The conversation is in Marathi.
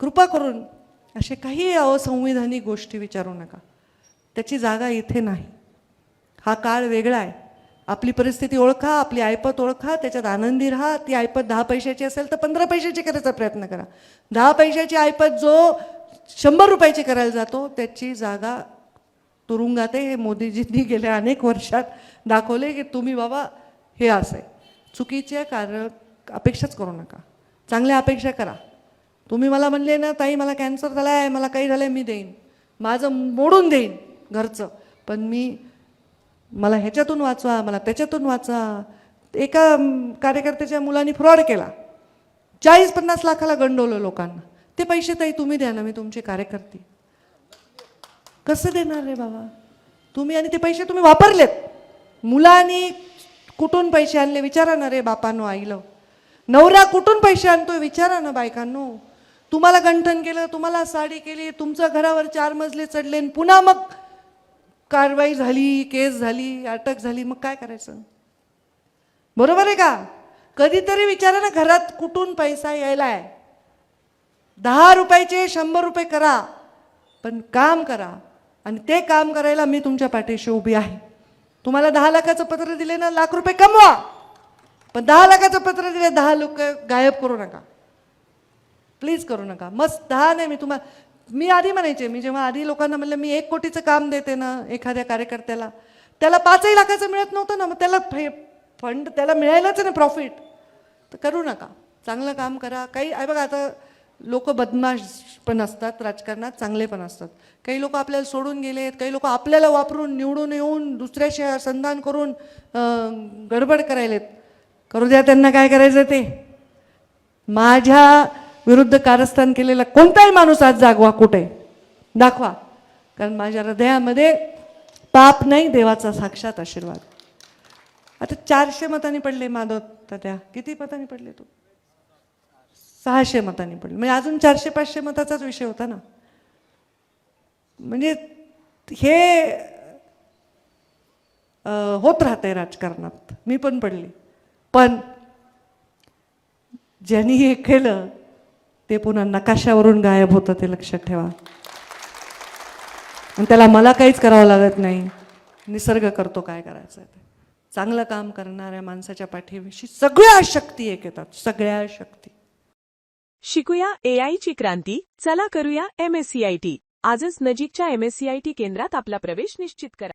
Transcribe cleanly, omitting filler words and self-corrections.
कृपा करून असे काही असंविधानिक गोष्टी विचारू नका. त्याची जागा इथे नाही. हा काळ वेगळा आहे. आपली परिस्थिती ओळखा, आपली ऐपत ओळखा, त्याच्यात आनंदी राहा. ती ऐपत 10 पैशाची असेल तर 15 पैशाची करायचा प्रयत्न करा. 10 पैशाची ऐपत जो 100 रुपयाची करायला जातो त्याची जागा तुरुंगात आहे. हे मोदीजींनी गेल्या अनेक वर्षात दाखवले की तुम्ही बाबा हे असं चुकीचे अपेक्षाच करू नका. चांगल्या अपेक्षा करा. तुम्ही मला म्हणले ना ताई मला कॅन्सर झाला आहे, मला काही झालं आहे, मी देईन, माझं मोडून देईन घरचं, पण मला ह्याच्यातून वाचवा, मला त्याच्यातून वाचवा. एका कार्यकर्त्याच्या मुलांनी फ्रॉड केला, 40-50 लाखाला गंडवलं लोकांना. ते पैसे ताई तुम्ही द्या ना, मी तुमचे कार्यकर्ते. कसं देणार रे बाबा तुम्ही? आणि ते पैसे तुम्ही वापरलेत. मुलांनी कुठून पैसे आणले विचारा ना रे बापांनो, आईलं. नवरा कुठून पैसे आणतोय विचारा ना बायकांनो. तुम्हाला गंठन केलं, तुम्हाला साडी केली, तुमच्या घरावर 4 मजले चढले, पुन्हा मग कारवाई झाली, केस झाली, अटक झाली, मग काय करायचं? बरोबर आहे का? कधीतरी विचारा ना घरात कुठून पैसा यायलाय. 10 रुपयाचे 100 रुपये करा, पण काम करा. आणि ते काम करायला मी तुमच्या पाठीशी उभी आहे. तुम्हाला 10 लाखाचं पत्र दिले ना, लाख रुपये कमवा, पण 10 लाखाचं पत्र दिले 10 लोक गायब करू नका, प्लीज करू नका. मस्त 10 नाही, मी आधी म्हणायचे, मी जेव्हा आधी लोकांना म्हणलं मी 1 कोटीचं काम देते ना एखाद्या कार्यकर्त्याला, त्याला 5 लाखाचं मिळत नव्हतं ना, मग त्याला फंड त्याला मिळायलाच ना प्रॉफिट. तर करू नका, चांगलं काम करा. काही आहे बघा, आता लोक बदमाश पण असतात राजकारणात, चांगले पण असतात. काही लोक आपल्याला सोडून गेलेत, काही लोक आपल्याला वापरून निवडून येऊन दुसऱ्याशी संधान करून गडबड करायलेत. करू द्या त्यांना, काय करायचं ते. माझ्या विरुद्ध कारस्थान केलेला कोणताही माणूस आज जागवा कुठे दाखवा, कारण माझ्या हृदयामध्ये पाप नाही, देवाचा साक्षात आशीर्वाद. आता 400 मतांनी पडले माधव तात्या, किती मतांनी पडले? तो 600 मतांनी पडले, म्हणजे अजून 400-500 मताचाच विषय होता ना. म्हणजे हे होत राहतंय राजकारणात. मी पण पडली, पण ज्यांनी हे केलं ते पुन्हा नकाशावरून गायब होतं, ते लक्षात ठेवा. आणि त्याला मला काहीच करावं लागत नाही, निसर्ग करतो काय करायचं ते. चांगलं काम करणाऱ्या माणसाच्या पाठीविषयी सगळ्या शक्ती एक येतात, सगळ्या शक्ती. शिकूया AI ची क्रांती. चला करूया MSCIT. आजच नजीकच्या MSCIT केंद्रात आपला प्रवेश निश्चित करा.